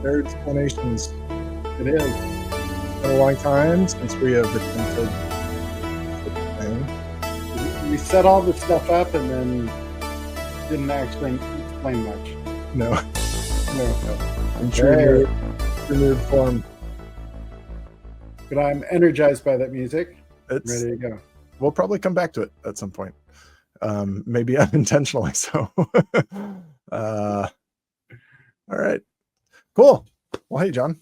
Nerdsplanations. It is. It's been a long time since we have attempted such a thing. We set all the stuff up and then didn't actually explain much. No, No. I'm sure you're renewed form. But I'm energized by that music. It's, Ready to go. We'll probably come back to it at some point. Maybe unintentionally so. All right. Cool. Well, hey, John.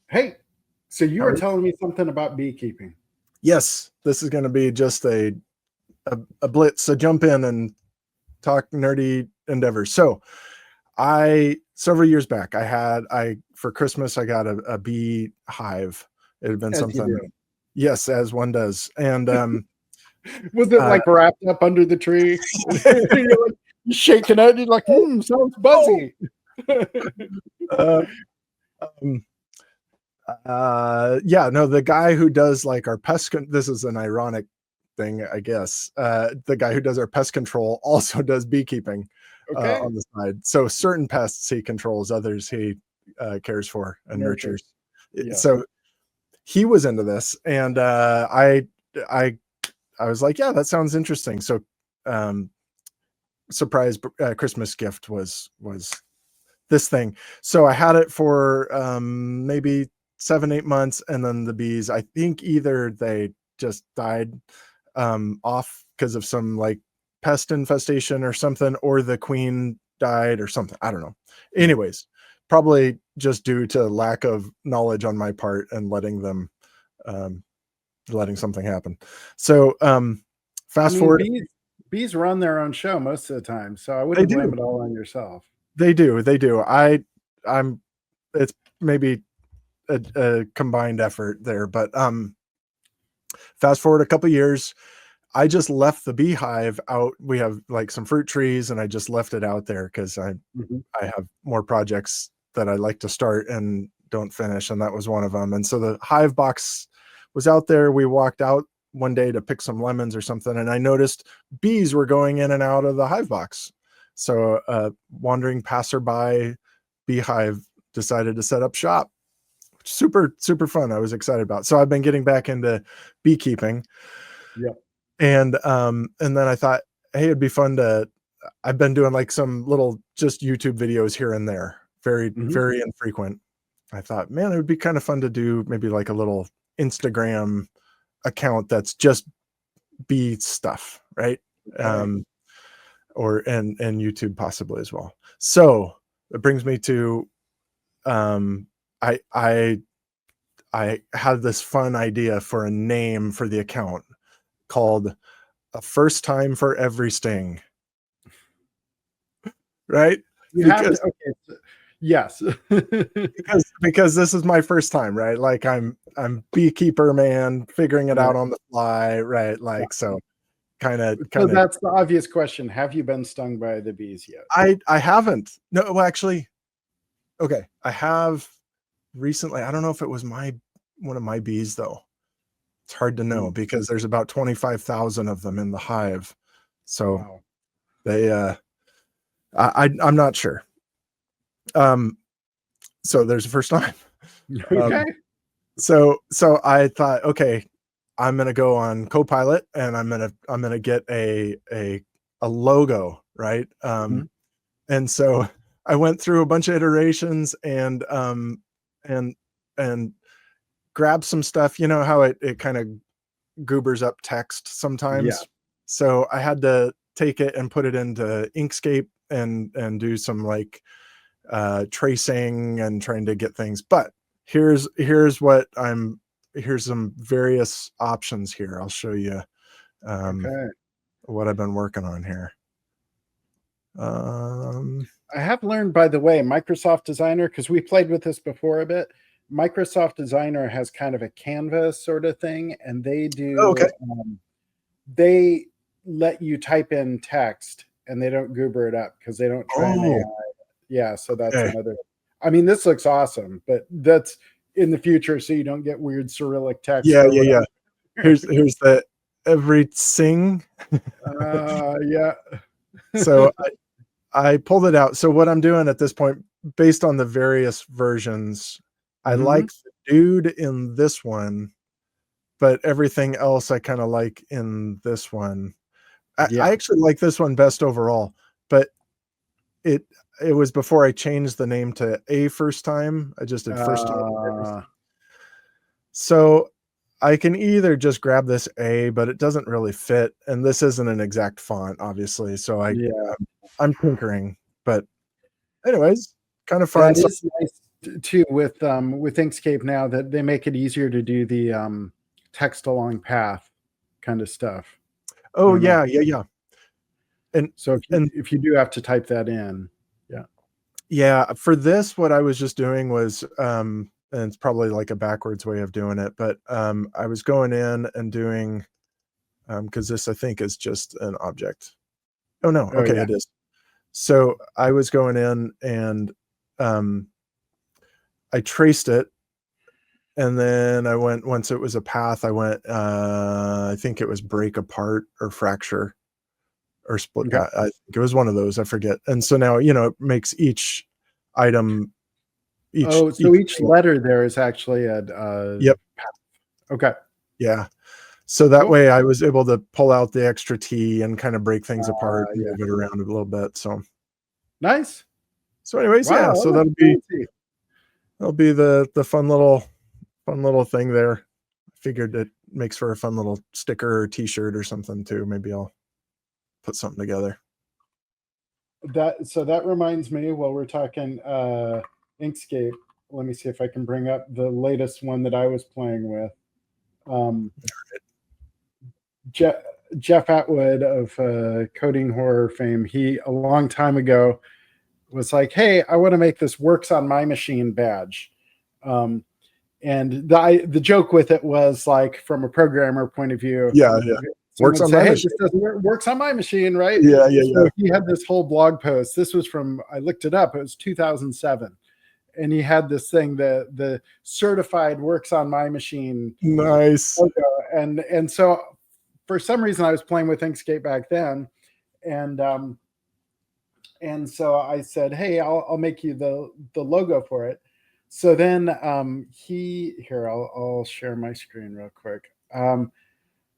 Hey, so you were telling me something about beekeeping. Yes, this is going to be just a blitz. So jump in and talk nerdy endeavors. So several years back, for Christmas, I got a bee hive. It had been something. Yes, as one does. And was it like wrapped up under the tree? You're like shaking it. You're like, sounds buzzy. The guy who does like our pest this is an ironic thing, I guess. The guy who does our pest control also does beekeeping on the side. So certain pests he controls, others he cares for and nurtures. Yeah. So he was into this, and I was like, yeah, that sounds interesting. So surprise Christmas gift was this thing. So I had it for maybe 7-8 months, and then the bees, I think either they just died off because of some like pest infestation or something, or the queen died or something. I don't know. Anyways, probably just due to lack of knowledge on my part and letting something happen. So fast forward. Bees run their own show most of the time, so I wouldn't blame it all on yourself. They do. It's maybe a combined effort there, but fast forward a couple of years, I just left the beehive out. We have like some fruit trees, and I just left it out there because I have more projects that I like to start and don't finish, and that was one of them. And so the hive box was out there. We walked out one day to pick some lemons or something, and I noticed bees were going in and out of the hive box. So wandering passerby beehive decided to set up shop. Super, super fun. I was excited about. So I've been getting back into beekeeping. Yeah. And then I thought, hey, it'd be fun I've been doing like some little just YouTube videos here and there, very, very infrequent. I thought, man, it would be kind of fun to do maybe like a little Instagram account that's just bee stuff, right? And YouTube possibly as well. So it brings me to I had this fun idea for a name for the account called A First Time for Every Sting. Right? Yes. because this is my first time, right? Like I'm beekeeper man, figuring it out on the fly, right? Like so so that's the obvious question. Have you been stung by the bees yet? I haven't. No, well, actually, okay. I have recently. I don't know if it was one of my bees though. It's hard to know because there's about 25,000 of them in the hive. So they I'm not sure. So there's a first time. Okay. So I thought, okay, I'm gonna go on Copilot and I'm gonna get a logo, right? And so I went through a bunch of iterations and grabbed some stuff. You know how it kind of goobers up text sometimes. Yeah. So I had to take it and put it into Inkscape and do some like tracing and trying to get things. But here's some various options here. I'll show you what I've been working on here. I have learned, by the way, Microsoft Designer, because we played with this before a bit. Microsoft Designer has kind of a canvas sort of thing, and they do they let you type in text and they don't goober it up because they don't try an AI. Yeah, so that's another. I mean, this looks awesome, but that's in the future, so you don't get weird Cyrillic text. Yeah. Here's the everything. Yeah. So I pulled it out. So what I'm doing at this point, based on the various versions, I Mm-hmm. like the dude in this one, but everything else I kind of like in this one. I Yeah. actually like this one best overall, but it it was before I changed the name to a first time. I just did first time with Uh, everything. So I can either just grab this A, but it doesn't really fit, and this isn't an exact font, obviously. So yeah. I'm tinkering, but anyways, kind of fun. That So is nice too with Inkscape now that they make it easier to do the text along path kind of stuff. I oh don't know. yeah, yeah, yeah. And So and if you do have to type that in, yeah. yeah, for this, what I was just doing was, and it's probably like a backwards way of doing it, but I was going in and doing, because this I think is just an object. Oh no, Oh okay, yeah. it is. So I was going in and um, I traced it, and then I went once it was a path. I went, I think it was break apart or fracture or split. Okay. I think it was one of those. I forget. And so now it makes each item, each Oh, so each each thing. letter there is actually a Yep. okay. Yeah. So that Cool. way I was able to pull out the extra T and kind of break things apart, Yeah. move it around a little bit. Nice. So anyways, yeah. Wow, So that's fancy. that'll be the fun little thing there. I figured it makes for a fun little sticker or T-shirt or something too. Maybe I'll put something together. That reminds me while we're talking Inkscape, let me see if I can bring up the latest one that I was playing with. Um, Jeff, Jeff Atwood of coding horror fame, he a long time ago was like, "Hey, I want to make this works on my machine badge." Um, and the joke with it was like, from a programmer point of view, Yeah, yeah. someone Works would on say, my "Hey, machine. this doesn't work, works on my machine, right?" Yeah, yeah, So yeah. he had this whole blog post. This was from, I looked it up. It was 2007, and he had this thing, the certified works on my machine Nice. logo. And so for some reason I was playing with Inkscape back then, and so I said, "Hey, I'll make you the logo for it." So then he here I'll share my screen real quick.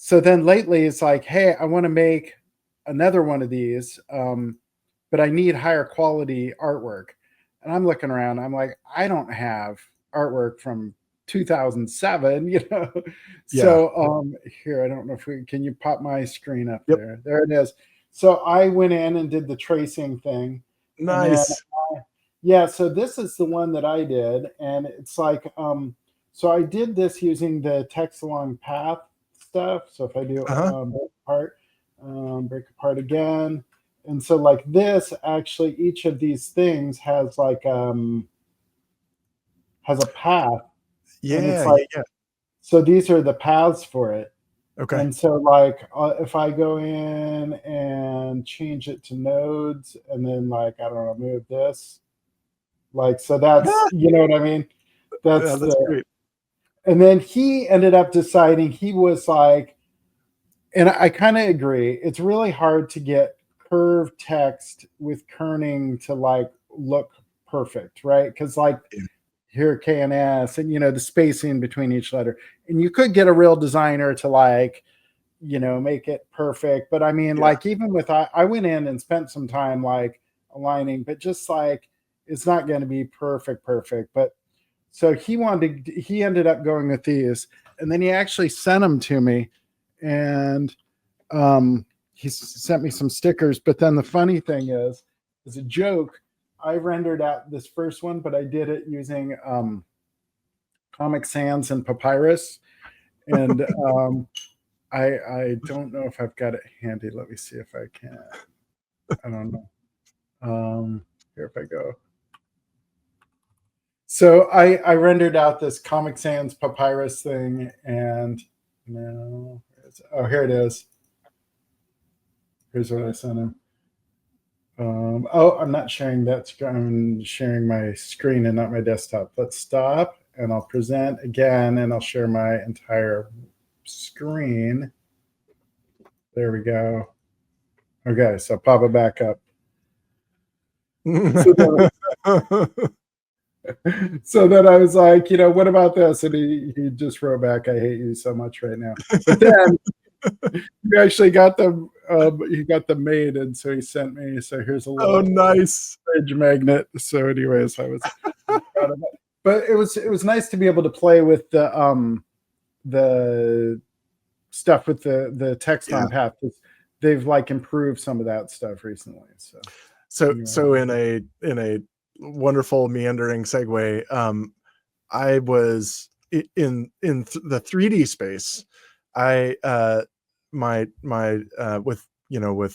So then lately it's like, "Hey, I want to make another one of these, but I need higher quality artwork." And I'm looking around. I'm like, I don't have artwork from 2007, you know. Yeah. So here, I don't know if we can you pop my screen up Yep. there. There it is. So I went in and did the tracing thing, and then Nice. yeah, so this is the one that I did, and it's like so I did this using the text along path stuff. So if I do Uh-huh. break apart again, and so like this, actually, each of these things has like has a path, and it's Yeah, like yeah, yeah. so these are the paths for it. Okay. And so like if I go in and change it to nodes, and then like I don't know, move this, like so that's Yeah, you know what I mean. yeah, That's that's the great. and then he ended up deciding he was like, and I kind of agree. It's really hard to get curved text with kerning to like look perfect, right? Because like Yeah. here KNS and the spacing between each letter, and you could get a real designer to like make it perfect. But I mean, Yeah. like even with I went in and spent some time like aligning, but just like it's not going to be perfect. But so he ended up going with these, and then he actually sent them to me, and he sent me some stickers. But then the funny thing is, as a joke, I rendered out this first one, but I did it using Comic Sans and Papyrus, and I don't know if I've got it handy. Let me see if I can. I don't know. Here if I go. So I rendered out this Comic Sans Papyrus thing, and no, oh here it is. Here's what I sent him. Oh, I'm not sharing that. I'm sharing my screen and not my desktop. Let's stop, and I'll present again, and I'll share my entire screen. There we go. Okay, so pop it back up. So so then I was like, what about this? And he just wrote back, I hate you so much right now. But then he actually got them. He got them made, and so he sent me. So here's a Oh, little nice. fridge magnet. So, anyways, I was proud of it. But it was nice to be able to play with the stuff with the text Yeah. on path. They've like improved some of that stuff recently. So anyway. So in a wonderful meandering segue, I was the 3D space. I my with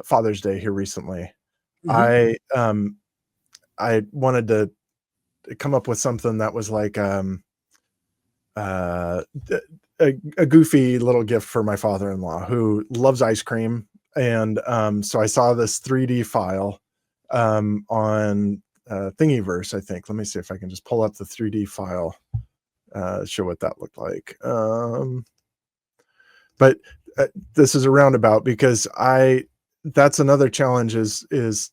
Father's Day here recently. Mhm. I wanted to come up with something that was like uh, a goofy little gift for my father-in-law who loves ice cream. And so I saw this 3D file on Thingiverse, I think. Let me see if I can just pull up the 3D file, show what that looked like. But this is a roundabout because that's another challenge is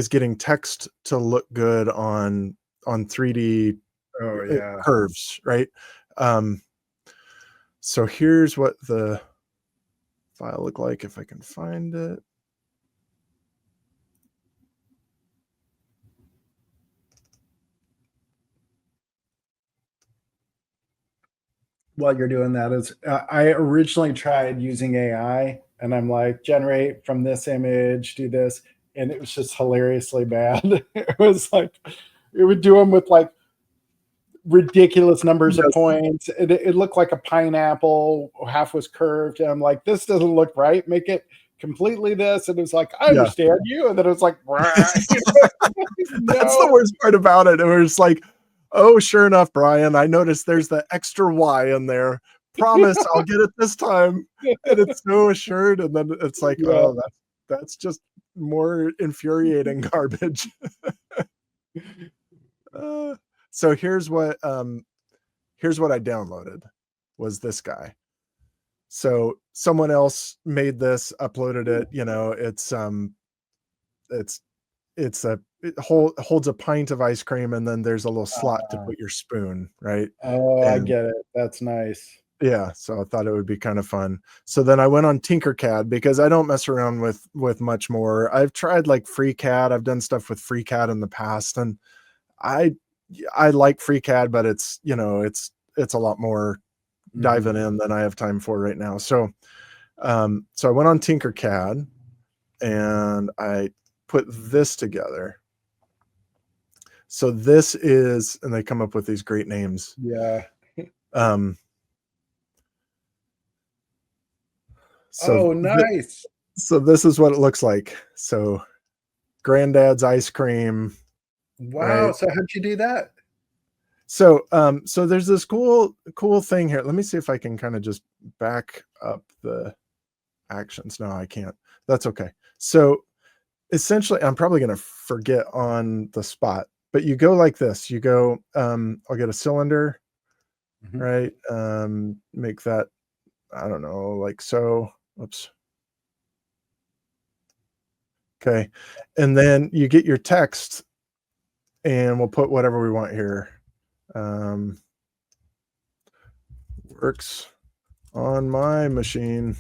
getting text to look good on 3D Oh yeah. curves, right? Um, so here's what the file looked like if I can find it. While you're doing that is I originally tried using AI and I'm like, generate from this image, do this. And it was just hilariously bad. It was like, it would do them with like ridiculous numbers of Yes. points. It looked like a pineapple, half was curved. And I'm like, this doesn't look right. Make it completely this. And it was like, I Yeah. understand you. And then it was like, That's the no. worst part about it. It was like, oh, sure enough, Brian, I noticed there's the extra Y in there. Promise I'll get it this time. And it's so assured. And then it's like, Yeah. oh, that's just more infuriating garbage. Uh, so here's what I downloaded was this guy. So someone else made this, uploaded it, it's holds a pint of ice cream and then there's a little slot to Uh, put your spoon, right? oh, I And get it. That's nice. yeah, so I thought it would be kind of fun. So then I went on Tinkercad because I don't mess around with much more. I've tried like FreeCAD. I've done stuff with FreeCAD in the past, and I I like FreeCAD, but it's a lot more Mhm. diving in than I have time for right now. So I went on Tinkercad and I put this together. So this is, and they come up with these great names. Yeah. Um, so Oh, nice. so this is what it looks like. So granddad's ice cream, Wow. right? So how'd you do that? So there's this cool thing here. Let me see if I can kind of just back up the actions. No, I can't. That's okay. So essentially, I'm probably going to forget on the spot, but you go like this. You go, I'll get a cylinder, Mhm. right? Make that, I don't know, like so. Oops. Okay. And then you get your text and we'll put whatever we want here. Um, works on my machine,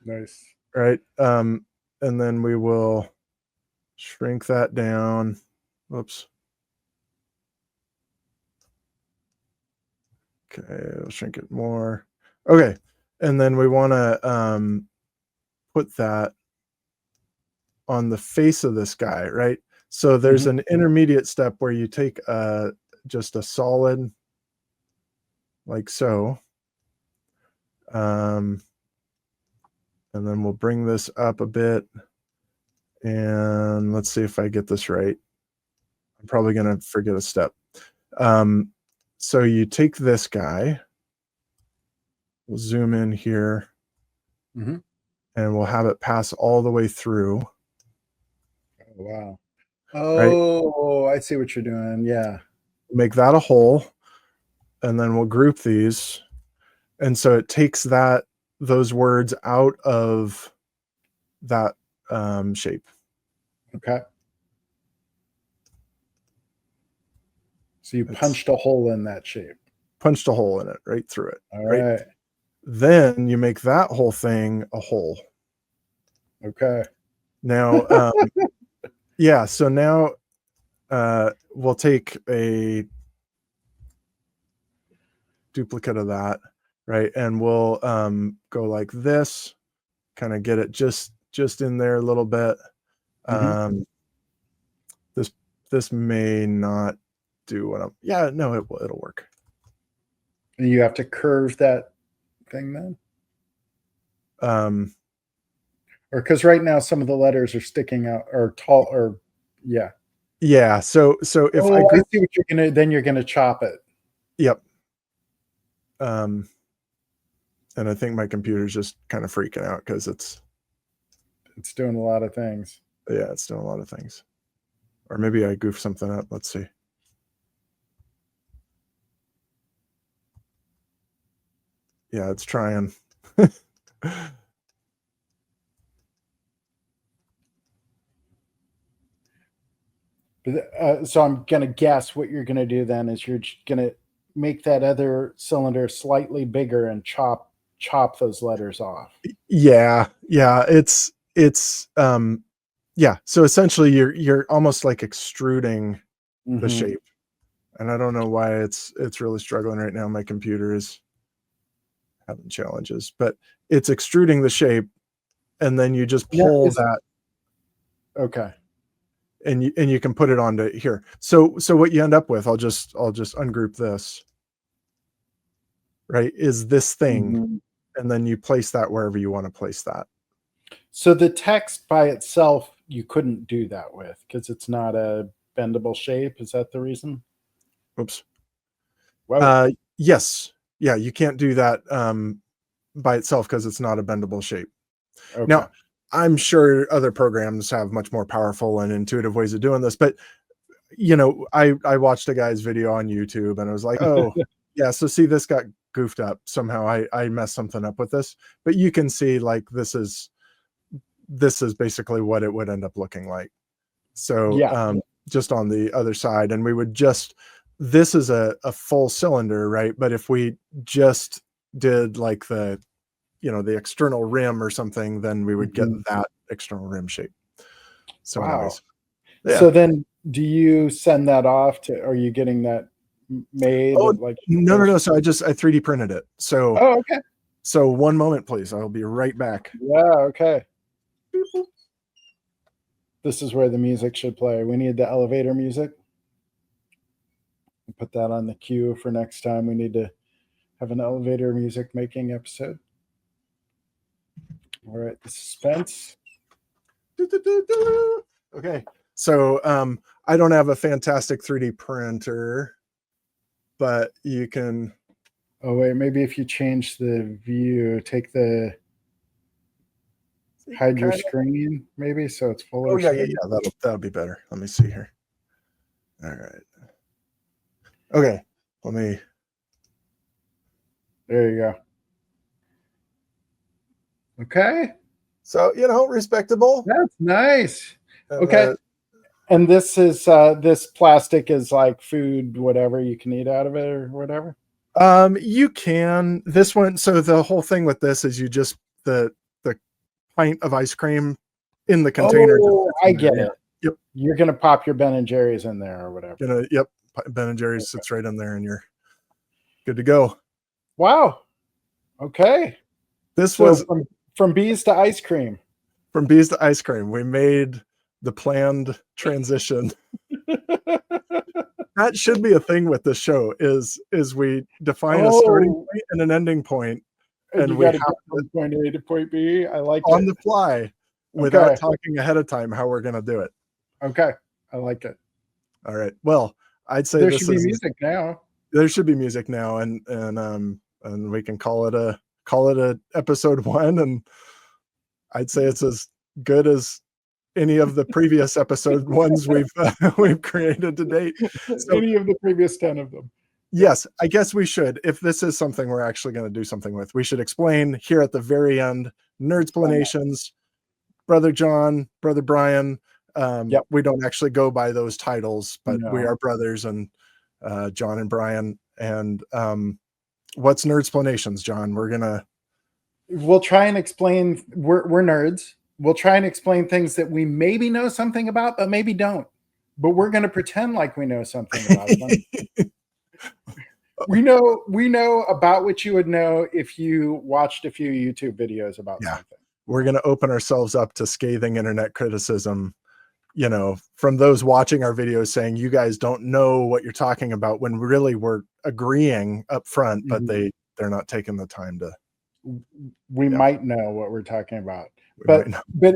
Nice. right? And then we will shrink that down. Whoops. Okay, we'll shrink it more. Okay. And then we want to put that on the face of this guy, right? So there's Mhm. an intermediate step where you take just a solid like so. Um, and then we'll bring this up a bit. And let's see if I get this right. I'm probably going to forget a step. Um, so you take this guy, we'll zoom in here, Mhm. and we'll have it pass all the way through, Oh, wow. right? Oh, I see what you're doing. Yeah. Make that a hole, and then we'll group these. And so it takes those words out of that shape. Okay. So you punched a hole in that shape. Punched a hole in it, right through it. All right. right. Then you make that whole thing a hole. Okay. Now, yeah, so now we'll take a duplicate of that, right? And we'll go like this, kind of get it just in there a little bit. This may not do what I'm, yeah, no, it'll work. You have to curve that thing then? Or because right now some of the letters are sticking out or tall or yeah. Yeah. So if I see what you're gonna, then you're gonna chop it. Yep. And I think my computer's just kind of freaking out because it's doing a lot of things. Yeah, it's doing a lot of things. Or maybe I goofed something up. Let's see. Yeah, it's trying. So I'm going to guess what you're going to do then is you're going to make that other cylinder slightly bigger and chop those letters off. Yeah. It's yeah. So essentially you're almost like extruding the shape. And I don't know why it's really struggling right now. My computer is having challenges, but it's extruding the shape, and then you just pull that. Okay. And you can put it onto here. So what you end up with, I'll just ungroup this, right, is this thing. And then you place that wherever you want to place that. So the text by itself, you couldn't do that with because it's not a bendable shape. Is that the reason? Oops. Wow. Yes. Yeah, you can't do that by itself because it's not a bendable shape. Okay. Now, I'm sure other programs have much more powerful and intuitive ways of doing this, but I watched a guy's video on YouTube and I was like, oh, yeah, so see, this got goofed up somehow. I messed something up with this, but you can see like this is basically what it would end up looking like. So yeah. Just on the other side, and we would this is a full cylinder, right? But if we just did like the external rim or something, then we would get that external rim shape. So anyways, yeah. So then do you send that off to, are you getting that made? Oh, like no. So I 3D printed it. So, okay. So one moment, please. I'll be right back. Yeah. Okay. This is where the music should play. We need the elevator music. Put that on the queue for next time. We need to have an elevator music making episode. All right, the suspense. Okay, so I don't have a fantastic 3D printer, but you can. Oh wait, maybe if you change the view, take the hide your screen, maybe so it's fuller. Oh yeah. That'll be better. Let me see here. All right. Okay, let me. There you go. Okay. So, respectable. That's nice. Okay. And this is this plastic is like food, whatever you can eat out of it or whatever. You can. This one. So the whole thing with this is you just the pint of ice cream in the container. Oh, I get it. Yep. You're gonna pop your Ben and Jerry's in there or whatever. Yep. Ben and Jerry's sits right in there, and you're good to go. Wow. Okay. This was from bees to ice cream. From bees to ice cream. We made the planned transition. That should be a thing with the show. Is we define a starting point and an ending point, and we have to from point A to point B. I like on the fly without talking ahead of time how we're going to do it. Okay, I like it. All right. Well, I'd say there should be music now. There should be music now, and we can call it a episode 1, and I'd say it's as good as any of the previous episode ones we've created to date. So, any of the previous 10 of them. Yes, I guess we should. If this is something we're actually going to do something with, we should explain here at the very end. Nerdsplanations, Brother John, Brother Brian, Yep. We don't actually go by those titles, but we No. are brothers, and John and Brian. And what's Nerdsplanations, John? We'll try and explain. We're nerds. We'll try and explain things that we maybe know something about, but maybe don't. But we're going to pretend like we know something about them. We know about what you would know if you watched a few YouTube videos about something. We're going to open ourselves up to scathing internet criticism, from those watching our videos saying you guys don't know what you're talking about, when really we're agreeing up front, but they're not taking the time to. We might know what we're talking about, but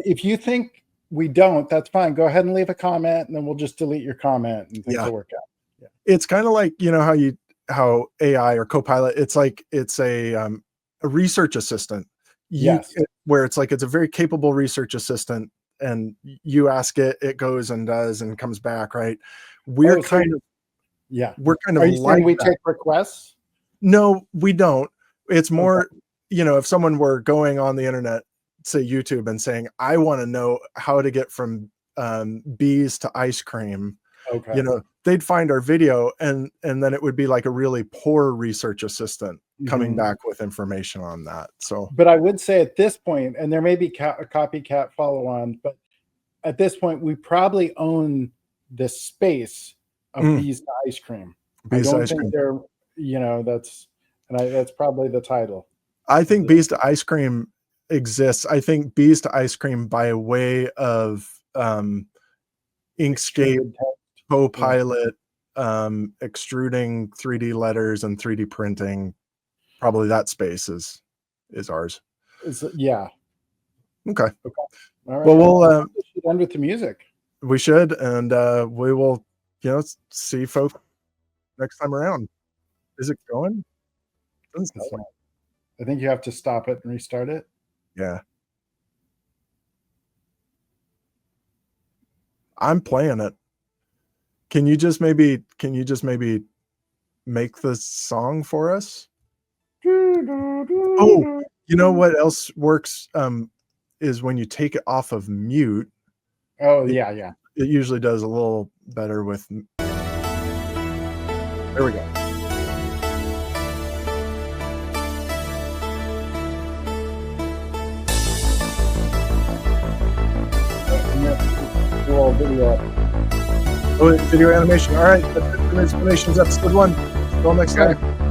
if you think we don't, that's fine. Go ahead and leave a comment, and then we'll just delete your comment, and things will work out. Yeah. It's kind of like how AI or Copilot. It's like it's a research assistant. Where it's like it's a very capable research assistant, and you ask it, it goes and does and comes back. Right? We're kind of Are you saying we take requests? No, we don't. It's more. If someone were going on the internet, say YouTube, and saying, I want to know how to get from bees to ice cream, they'd find our video, and then it would be like a really poor research assistant coming back with information on that. So, but I would say at this point, and there may be a copycat follow on, but at this point, we probably own the space of bees to ice cream. Bees I don't ice think cream. that's probably the title. I think bees to ice cream exists. I think bees to ice cream by way of Inkscape, Copilot, extruding 3D letters and 3D printing. Probably that space is ours. Okay. All right. Well, we'll end with the music. We should, and we will, see folks next time around. Is it going? I think you have to stop it and restart it. Yeah. I'm playing it. Can you just maybe make the song for us? Oh, you know what else works is when you take it off of mute. Oh, yeah. It usually does a little better with. There we go. Video animation. All right, that's it for Nerdsplanations episode 1. Until next time.